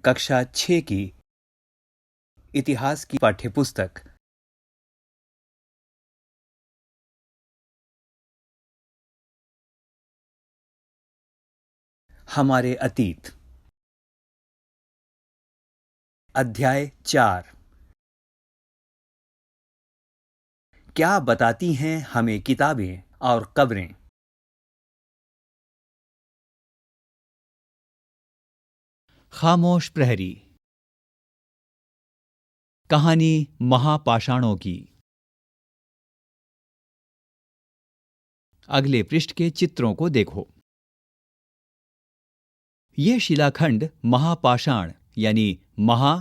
कक्षा 6 की इतिहास की पाठ्यपुस्तक हमारे अतीत, अध्याय 4। क्या बताती हैं हमें किताबें और कब्रें? खामोश प्रहरी। कहानी महापाषाणों की। अगले पृष्ठ के चित्रों को देखो। यह शिलाखंड महापाषाण यानी महा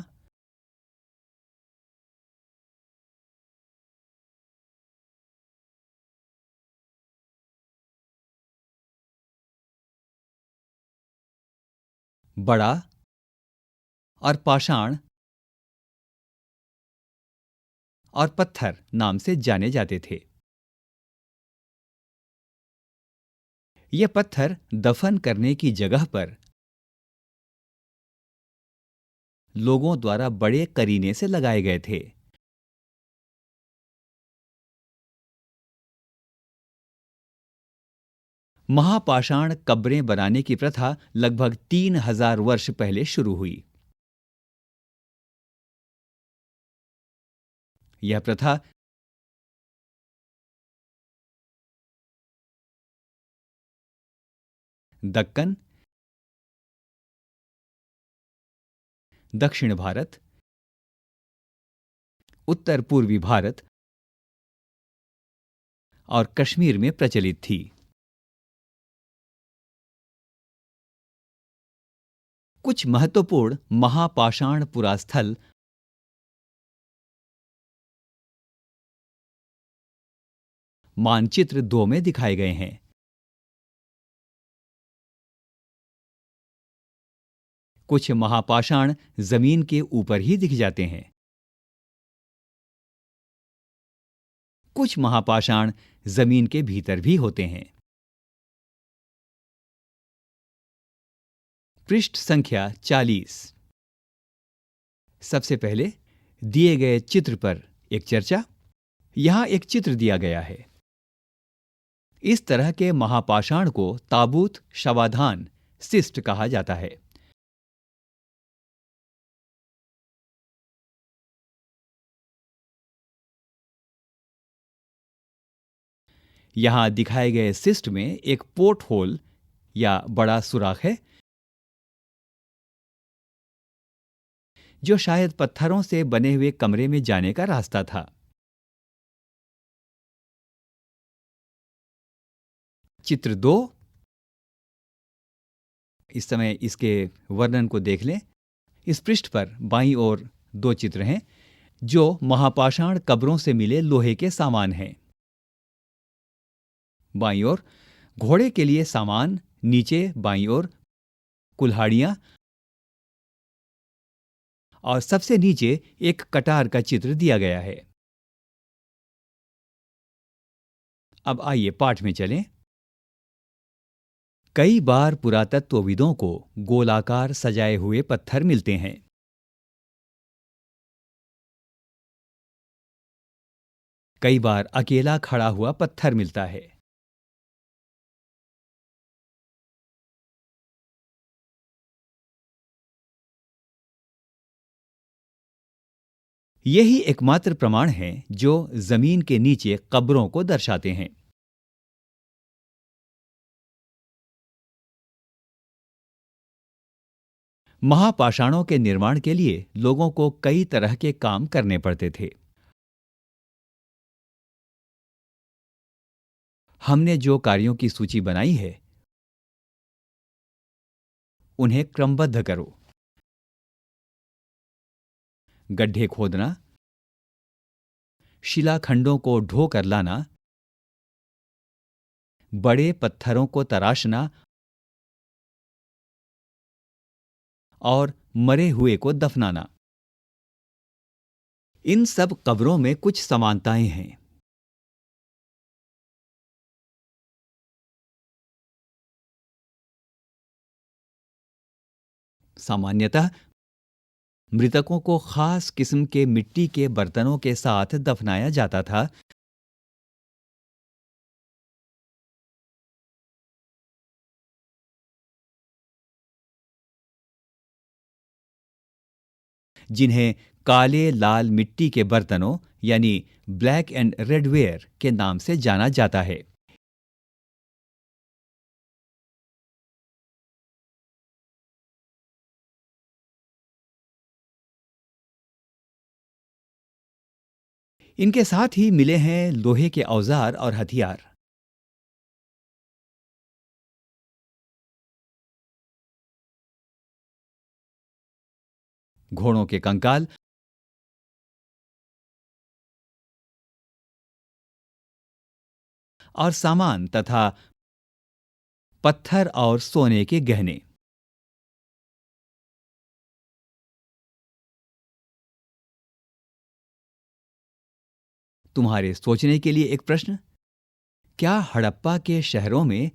बड़ा और पाषाण और पत्थर नाम से जाने जाते थे। ये पत्थर दफन करने की जगह पर लोगों द्वारा बड़े करीने से लगाए गए थे। महापाषाण कब्रें बनाने की प्रथा लगभग 3000 वर्ष पहले शुरू हुई। यह प्रथा दक्कन, दक्षिण भारत, उत्तर पूर्वी भारत और कश्मीर में प्रचलित थी। कुछ महत्वपूर्ण महापाषाण पुरास्थल मानचित्र 2 में दिखाए गए हैं। कुछ महापाषाण जमीन के ऊपर ही दिख जाते हैं। कुछ महापाषाण जमीन के भीतर भी होते हैं। पृष्ठ संख्या 40। सबसे पहले दिए गए चित्र पर एक चर्चा। यहां एक चित्र दिया गया है। इस तरह के महापाषाण को ताबूत शवाधान सिस्ट कहा जाता है। यहां दिखाए गए सिस्ट में एक पोर्ट होल या बड़ा सुराख है जो शायद पत्थरों से बने हुए कमरे में जाने का रास्ता था। चित्र 2। इस समय इसके वर्णन को देख लें। इस पृष्ठ पर बाईं ओर 2 चित्र हैं जो महापाषाण कब्रों से मिले लोहे के सामान हैं। बाईं ओर घोड़े के लिए सामान, नीचे बाईं ओर कुल्हाड़ियां और सबसे नीचे एक कटार का चित्र दिया गया है। अब आइए पाठ में चलें। कई बार पुरातत्वविदों को गोलाकार सजाए हुए पत्थर मिलते हैं। कई बार अकेला खड़ा हुआ पत्थर मिलता है। यही एकमात्र प्रमाण हैं जो जमीन के नीचे कब्रों को दर्शाते हैं। महापाषाणों के निर्माण के लिए लोगों को कई तरह के काम करने पड़ते थे। हमने जो कार्यों की सूची बनाई है उन्हें क्रमबद्ध करो। गड्ढे खोदना, शिलाखंडों को ढो कर लाना, बड़े पत्थरों को तराशना और मरे हुए को दफनाना। इन सब कब्रों में कुछ समानताएं हैं। सामान्यतः मृतकों को खास किस्म के मिट्टी के बर्तनों के साथ दफनाया जाता था, जिन्हें काले लाल मिट्टी के बर्तनों यानी ब्लैक एंड रेड वेयर के नाम से जाना जाता है। इनके साथ ही मिले हैं लोहे के औजार और हथियार। घोड़ों के कंकाल और सामान तथा पत्थर और सोने के गहने। तुम्हारे सोचने के लिए एक प्रश्न, क्या हड़प्पा के शहरों में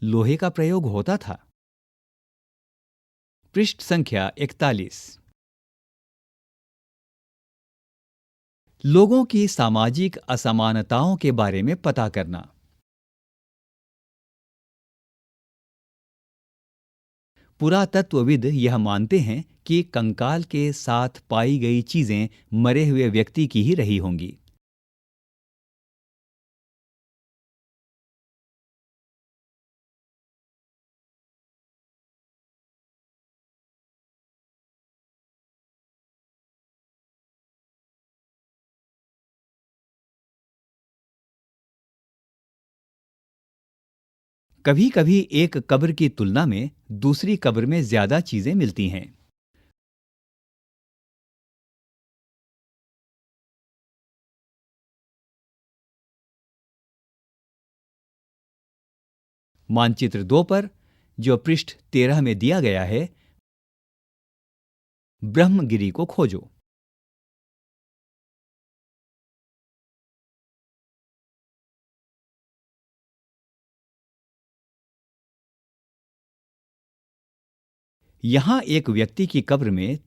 लोहे का प्रयोग होता था? पृष्ठ संख्या 41। लोगों की सामाजिक असमानताओं के बारे में पता करना। पुरातत्वविद यह मानते हैं कि कंकाल के साथ पाई गई चीजें मरे हुए व्यक्ति की ही रही होंगी। कभी कभी एक कब्र की तुलना में दूसरी कब्र में ज्यादा चीजें मिलती हैं। मानचित्र 2 पर, जो पृष्ठ 13 में दिया गया है, ब्रह्मगिरी को खोजो। यहां एक व्यक्ति की कब्र में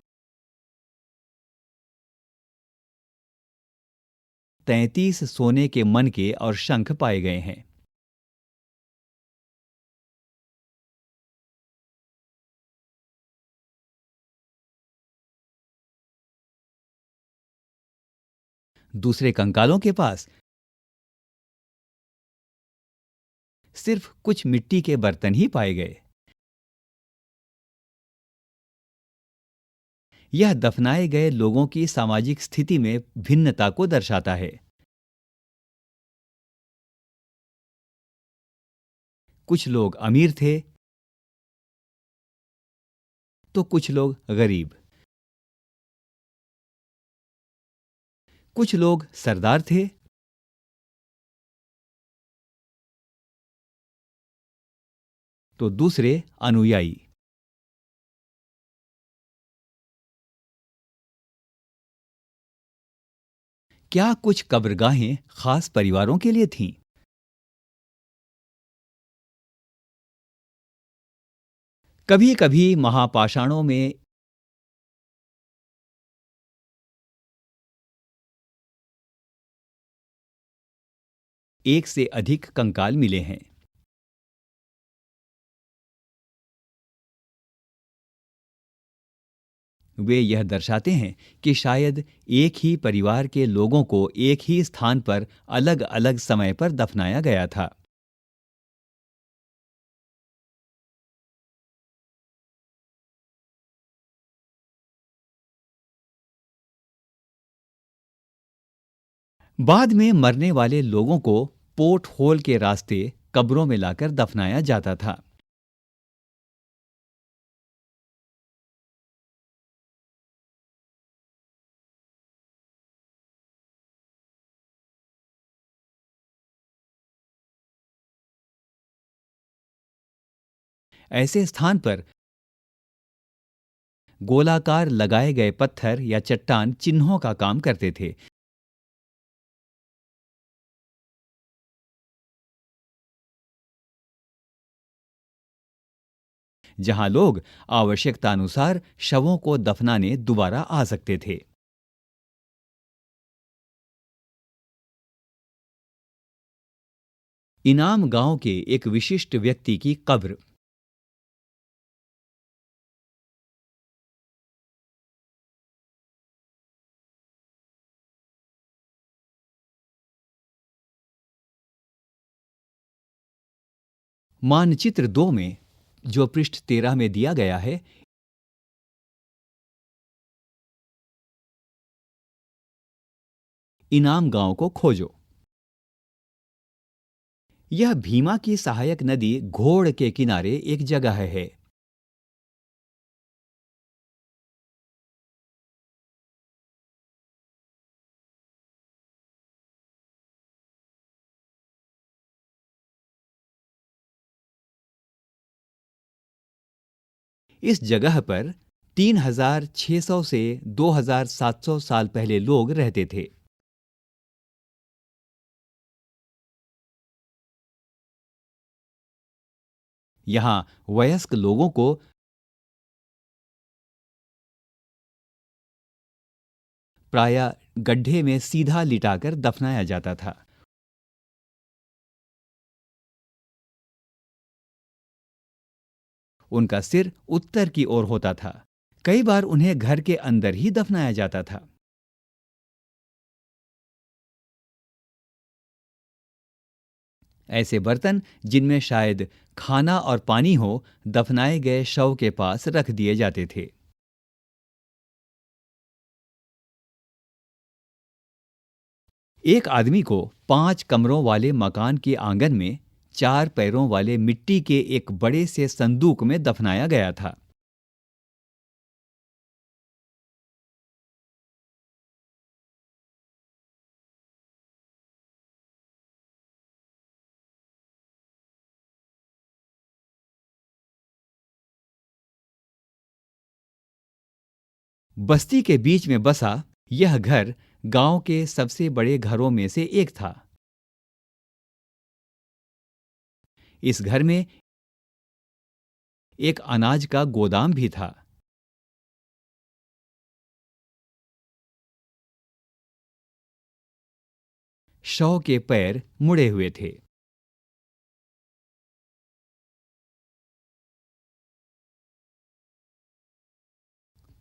33 सोने के मनके और शंख पाए गए हैं। दूसरे कंकालों के पास सिर्फ कुछ मिट्टी के बर्तन ही पाए गए। यह दफनाए गए लोगों की सामाजिक स्थिति में भिन्नता को दर्शाता है। कुछ लोग अमीर थे तो कुछ लोग गरीब। कुछ लोग सरदार थे तो दूसरे अनुयायी। क्या कुछ कब्रगाहें खास परिवारों के लिए थीं? कभी कभी महापाषाणों में एक से अधिक कंकाल मिले हैं। वे यह दर्शाते हैं कि शायद एक ही परिवार के लोगों को एक ही स्थान पर अलग अलग समय पर दफनाया गया था। बाद में मरने वाले लोगों को पोर्ट होल के रास्ते कब्रों में लाकर दफनाया जाता था। ऐसे स्थान पर गोलाकार लगाए गए पत्थर या चट्टान चिन्हों का काम करते थे। जहां लोग आवश्यकतानुसार शवों को दफनाने दोबारा आ सकते थे। इनाम गांव के एक विशिष्ट व्यक्ति की कब्र। मानचित्र 2 में, जो पृष्ठ 13 में दिया गया है, इनाम गांव को खोजो। यह भीमा की सहायक नदी घोड़ के किनारे एक जगह है। इस जगह पर 3600 से 2700 साल पहले लोग रहते थे। यहां वयस्क लोगों को प्रायः गड्ढे में सीधा लिटाकर दफनाया जाता था। उनका सिर उत्तर की ओर होता था। कई बार उन्हें घर के अंदर ही दफनाया जाता था। ऐसे बर्तन जिनमें शायद खाना और पानी हो, दफनाए गए शव के पास रख दिए जाते थे। एक आदमी को 5 कमरों वाले मकान के आंगन में 4 पैरों वाले मिट्टी के एक बड़े से संदूक में दफनाया गया था। बस्ती के बीच में बसा यह घर गांव के सबसे बड़े घरों में से एक था। इस घर में एक अनाज का गोदाम भी था। शव के पैर मुड़े हुए थे।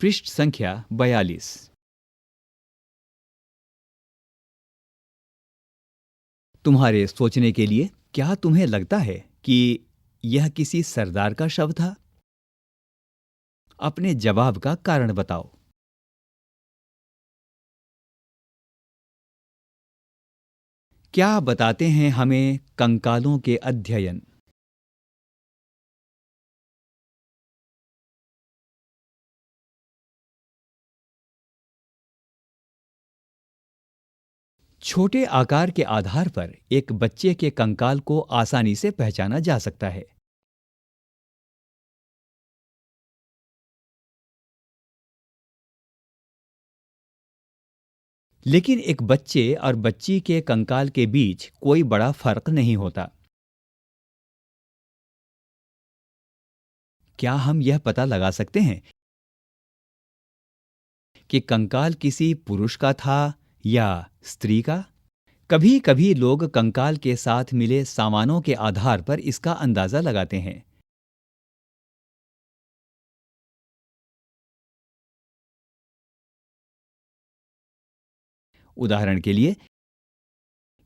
पृष्ठ संख्या 42। तुम्हारे सोचने के लिए, क्या तुम्हें लगता है कि यह किसी सरदार का शव था? अपने जवाब का कारण बताओ। क्या बताते हैं हमें कंकालों के अध्ययन? छोटे आकार के आधार पर एक बच्चे के कंकाल को आसानी से पहचाना जा सकता है। लेकिन एक बच्चे और बच्ची के कंकाल के बीच कोई बड़ा फर्क नहीं होता। क्या हम यह पता लगा सकते हैं कि कंकाल किसी पुरुष का था या स्त्री का? कभी कभी लोग कंकाल के साथ मिले सामानों के आधार पर इसका अंदाजा लगाते हैं। उदाहरण के लिए,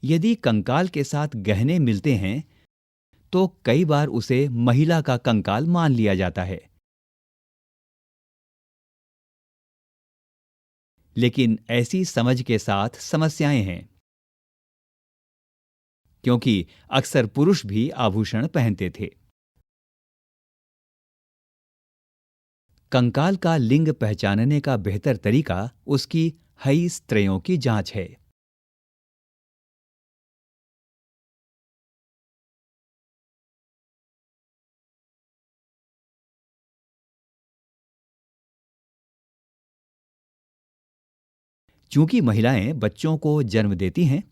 यदि कंकाल के साथ गहने मिलते हैं तो कई बार उसे महिला का कंकाल मान लिया जाता है। लेकिन ऐसी समझ के साथ समस्याएं हैं, क्योंकि अक्सर पुरुष भी आभूषण पहनते थे। कंकाल का लिंग पहचानने का बेहतर तरीका उसकी हईस त्रयों की जांच है। चूंकि महिलाएं बच्चों को जन्म देती हैं,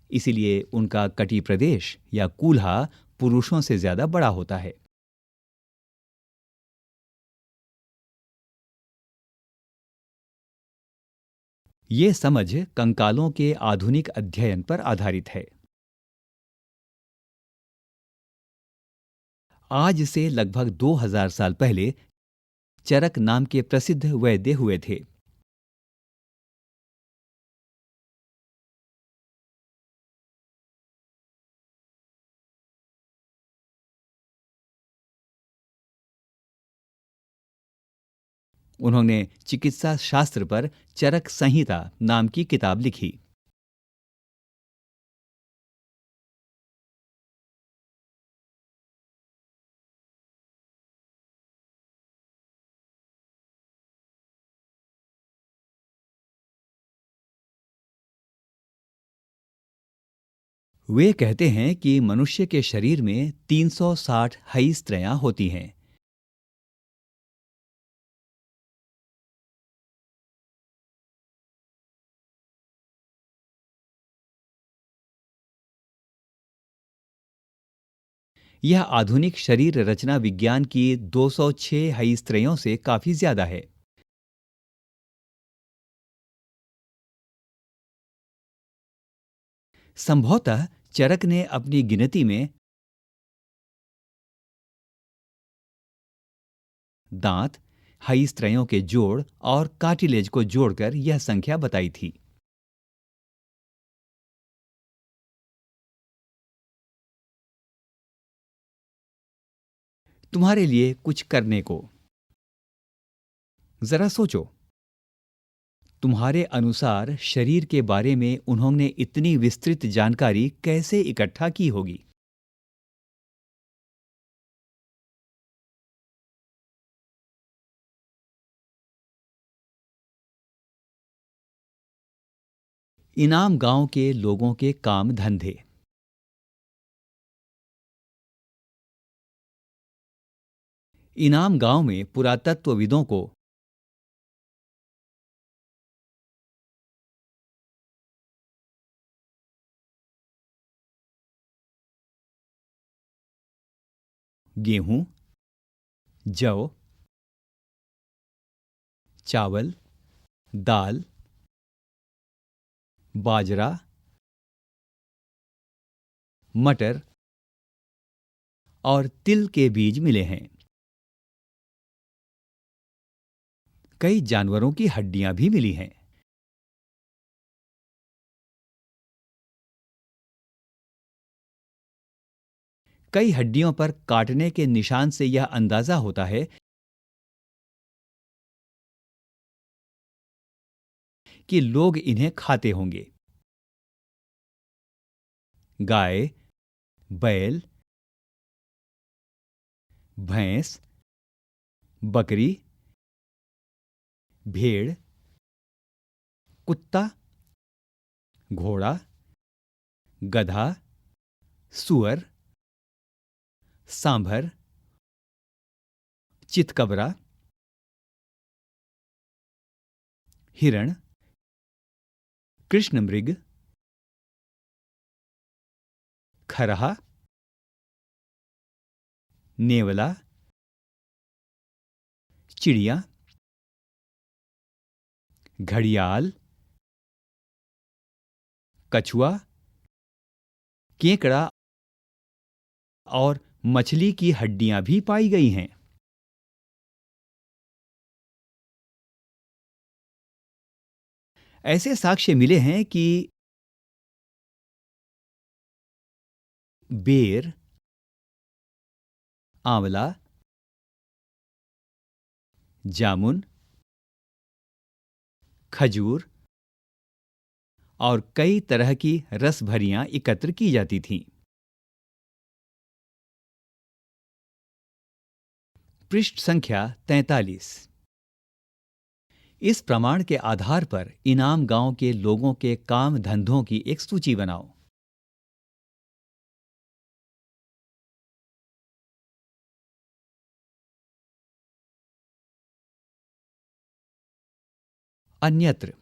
इसीलिए उनका कटी प्रदेश या कूल्हा पुरुषों से ज्यादा बड़ा होता है। ये समझ कंकालों के आधुनिक अध्ययन पर आधारित है। आज से लगभग 2000 साल पहले चरक नाम के प्रसिद्ध वैद्य हुए थे। उन्होंने चिकित्सा शास्त्र पर चरक संहिता नाम की किताब लिखी। वे कहते हैं कि मनुष्य के शरीर में 360 हई स्त्रियां होती हैं। यह आधुनिक शरीर रचना विज्ञान की 206 हई स्त्रियों से काफी ज्यादा है। संभवतः चरक ने अपनी गिनती में दांत, हई स्त्रियों के जोड़ और कार्टिलेज को जोड़कर यह संख्या बताई थी। तुम्हारे लिए कुछ करने को। जरा सोचो, तुम्हारे अनुसार शरीर के बारे में उन्होंने इतनी विस्तृत जानकारी कैसे इकट्ठा की होगी? इनाम गांव के लोगों के काम धंधे। इनाम गांव में पुरातत्वविदों को गेहूं, जौ, चावल, दाल, बाजरा, मटर और तिल के बीज मिले हैं। कई जानवरों की हड्डियां भी मिली हैं। कई हड्डियों पर काटने के निशान से यह अंदाजा होता है कि लोग इन्हें खाते होंगे। गाय, बैल, भैंस, बकरी, भेड़, कुत्ता, घोड़ा, गधा, सूअर, सांभर, चितकबरा, हिरण, कृष्णमृग, खरहा, नेवला, चिड़िया, घड़ियाल, कछुआ, केकड़ा और मछली की हड्डियां भी पाई गई हैं। ऐसे साक्ष्य मिले हैं कि बेर, आंवला, जामुन, खजूर और कई तरह की रस भरियां एकत्र की जाती थीं। पृष्ठ संख्या 43। इस प्रमाण के आधार पर इनाम गांव के लोगों के काम धंधों की एक सूची बनाओ। अन्यत्र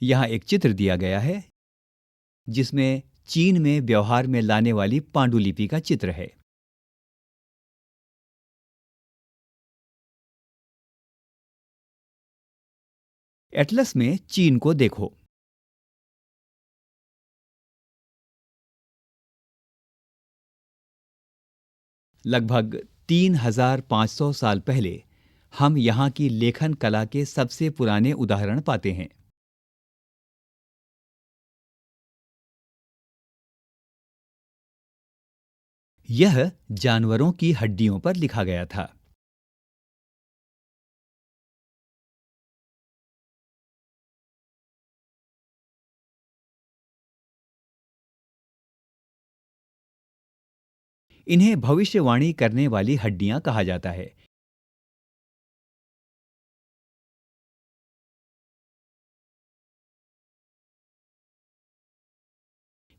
यहां एक चित्र दिया गया है जिसमें चीन में व्यवहार में लाने वाली पांडुलिपि का चित्र है। एटलस में चीन को देखो। लगभग 3500 साल पहले हम यहाँ की लेखन कला के सबसे पुराने उदाहरण पाते हैं। यह जानवरों की हड्डियों पर लिखा गया था। इन्हें भविष्यवाणी करने वाली हड्डियां कहा जाता है।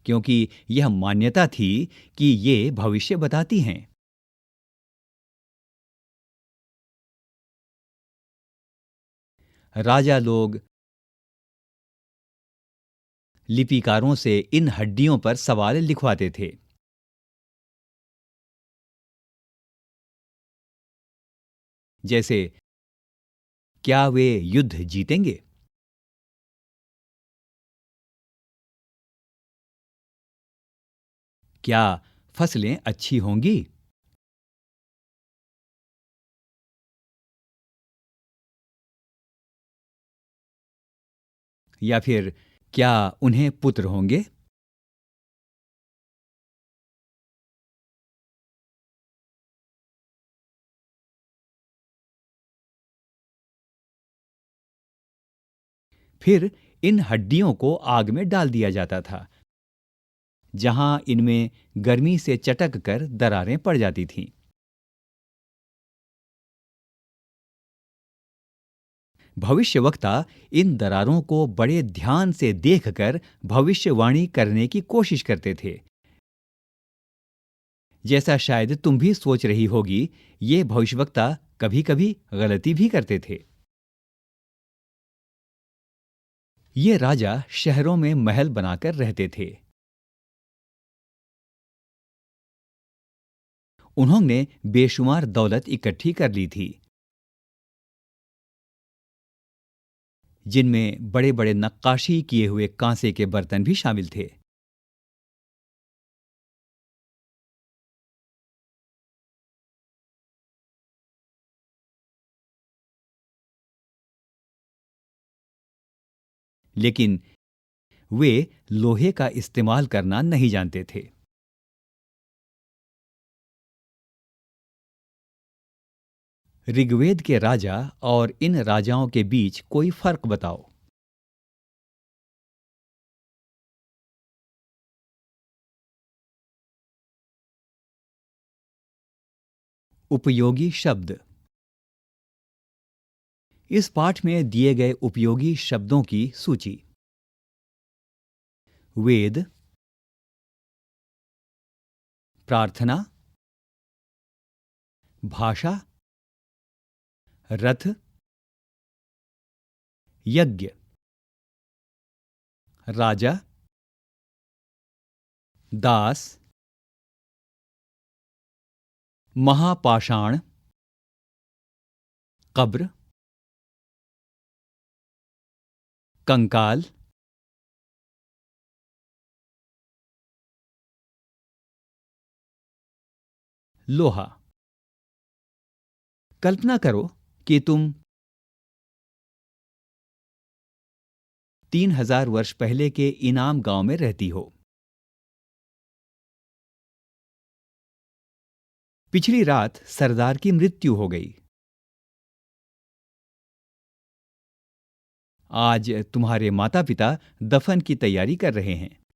क्योंकि यह मान्यता थी कि ये भविष्य बताती हैं। राजा लोग लिपिकारों से इन हड्डियों पर सवाल लिखवाते थे। जैसे, क्या वे युद्ध जीतेंगे? क्या फसलें अच्छी होंगी? या फिर क्या उन्हें पुत्र होंगे? फिर इन हड्डियों को आग में डाल दिया जाता था, जहां इनमें गर्मी से चटक कर दरारें पड़ जाती थीं। भविष्यवक्ता इन दरारों को बड़े ध्यान से देखकर भविष्यवाणी करने की कोशिश करते थे। जैसा शायद तुम भी सोच रही होगी, ये भविष्यवक्ता कभी-कभी गलती भी करते थे। ये राजा शहरों में महल बनाकर रहते थे। उन्होंने बेशुमार दौलत इकट्ठी कर ली थी, जिनमें बड़े-बड़े नक्काशी किए हुए कांसे के बर्तन भी शामिल थे। लेकिन वे लोहे का इस्तेमाल करना नहीं जानते थे। ऋग्वेद के राजा और इन राजाओं के बीच कोई फर्क बताओ। उपयोगी शब्द। इस पाठ में दिए गए उपयोगी शब्दों की सूची। वेद, प्रार्थना, भाषा, रथ, यज्ञ, राजा, दास, महापाषाण, कब्र, कंकाल, लोहा। कल्पना करो कि तुम 3000 वर्ष पहले के इनाम गांव में रहती हो। पिछली रात सरदार की मृत्यु हो गई। आज तुम्हारे माता पिता दफन की तैयारी कर रहे हैं।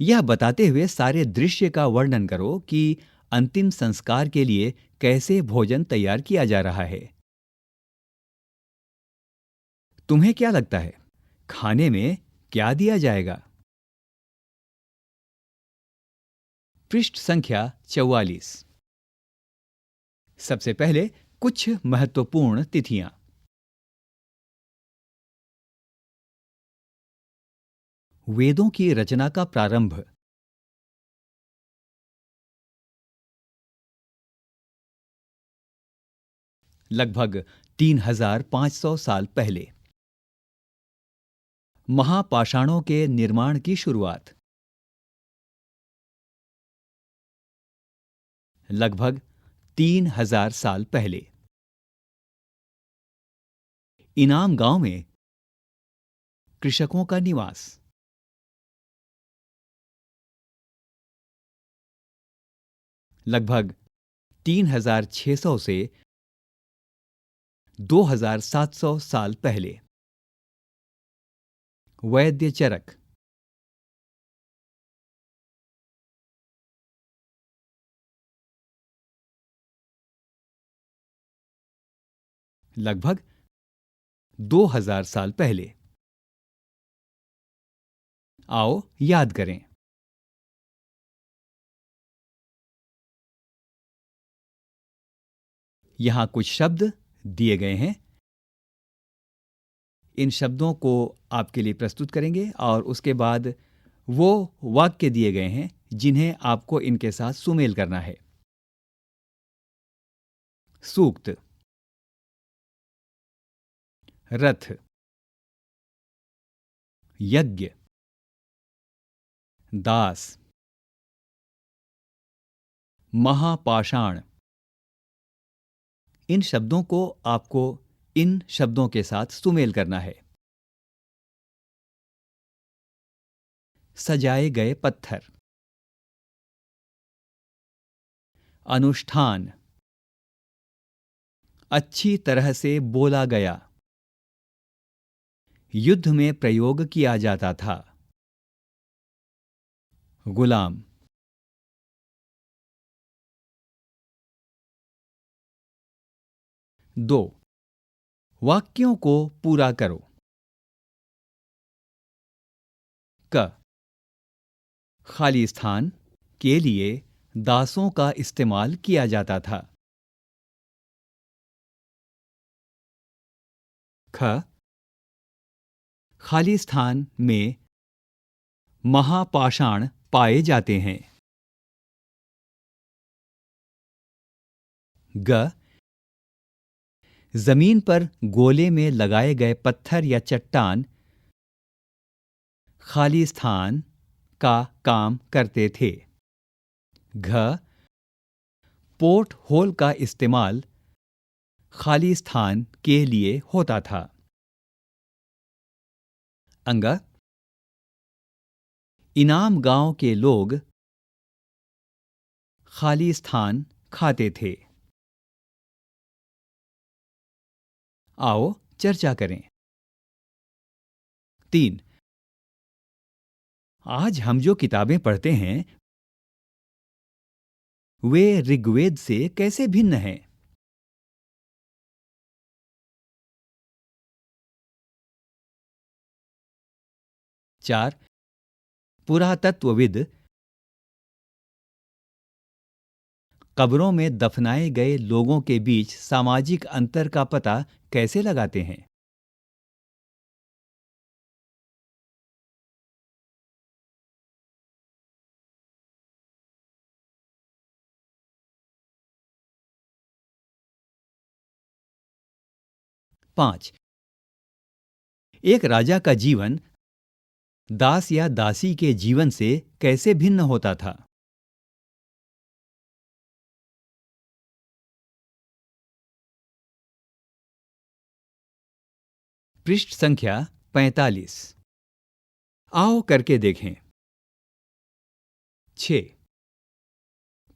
यह बताते हुए सारे दृश्य का वर्णन करो कि अंतिम संस्कार के लिए कैसे भोजन तैयार किया जा रहा है। तुम्हें क्या लगता है, खाने में क्या दिया जाएगा? पृष्ठ संख्या 44। सबसे पहले कुछ महत्वपूर्ण तिथियां। वेदों की रचना का प्रारंभ लगभग 3500 साल पहले। महापाषाणों के निर्माण की शुरुआत लगभग 3000 साल पहले। इनाम गांव में कृषकों का निवास लगभग 3600 से 2700 साल पहले। वैद्य चरक लगभग 2000 साल पहले। आओ याद करें। यहां कुछ शब्द दिए गए हैं। इन शब्दों को आपके लिए प्रस्तुत करेंगे और उसके बाद वो वाक्य दिए गए हैं जिन्हें आपको इनके साथ सुमेल करना है। सूक्त, रथ, यज्ञ, दास, महापाषाण। इन शब्दों को आपको इन शब्दों के साथ सुमेल करना है। सजाए गए पत्थर, अनुष्ठान, अच्छी तरह से बोला गया, युद्ध में प्रयोग किया जाता था, गुलाम। 2 वाक्यों को पूरा करो। क खाली स्थान के लिए दासों का इस्तेमाल किया जाता था। ख खाली स्थान में महापाषाण पाए जाते हैं। ग जमीन पर गोले में लगाए गए पत्थर या चट्टान खाली स्थान का काम करते थे। घ पोर्ट होल का इस्तेमाल खाली स्थान के लिए होता था। अंग इनाम गांव के लोग खाली स्थान खाते थे। आओ चर्चा करें। 3 आज हम जो किताबें पढ़ते हैं वे ऋग्वेद से कैसे भिन्न हैं? 4 पुरातत्वविद कब्रों में दफनाए गए लोगों के बीच सामाजिक अंतर का पता कैसे लगाते हैं? 5 एक राजा का जीवन दास या दासी के जीवन से कैसे भिन्न होता था? पृष्ठ संख्या 45। आओ करके देखें। 6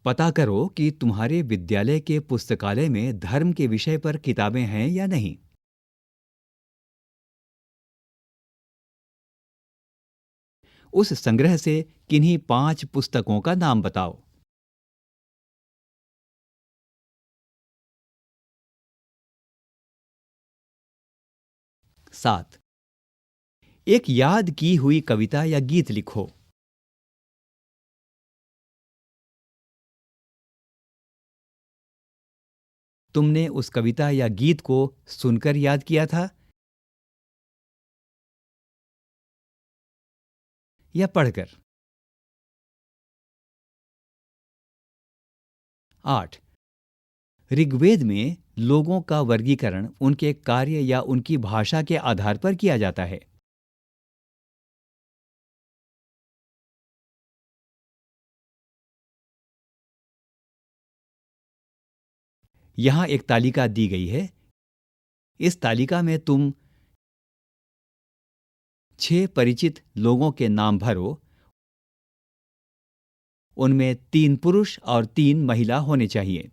पता करो कि तुम्हारे विद्यालय के पुस्तकालय में धर्म के विषय पर किताबें हैं या नहीं। उस संग्रह से किन्हीं 5 पुस्तकों का नाम बताओ। 7 एक याद की हुई कविता या गीत लिखो। तुमने उस कविता या गीत को सुनकर याद किया था या पढ़कर। 8. ऋग्वेद में लोगों का वर्गीकरण उनके कार्य या उनकी भाषा के आधार पर किया जाता है। यहां एक तालिका दी गई है। इस तालिका में तुम 6 परिचित लोगों के नाम भरो। उनमें 3 पुरुष और 3 महिला होने चाहिए।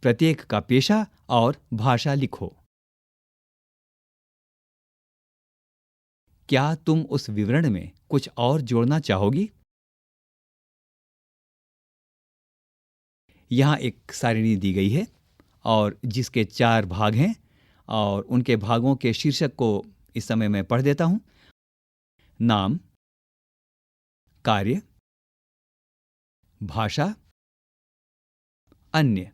प्रत्येक का पेशा और भाषा लिखो। क्या तुम उस विवरण में कुछ और जोड़ना चाहोगी? यहां एक सारिणी दी गई है और जिसके 4 भाग हैं और उनके भागों के शीर्षक को इस समय मैं पढ़ देता हूं। नाम, कार्य, भाषा, अन्य।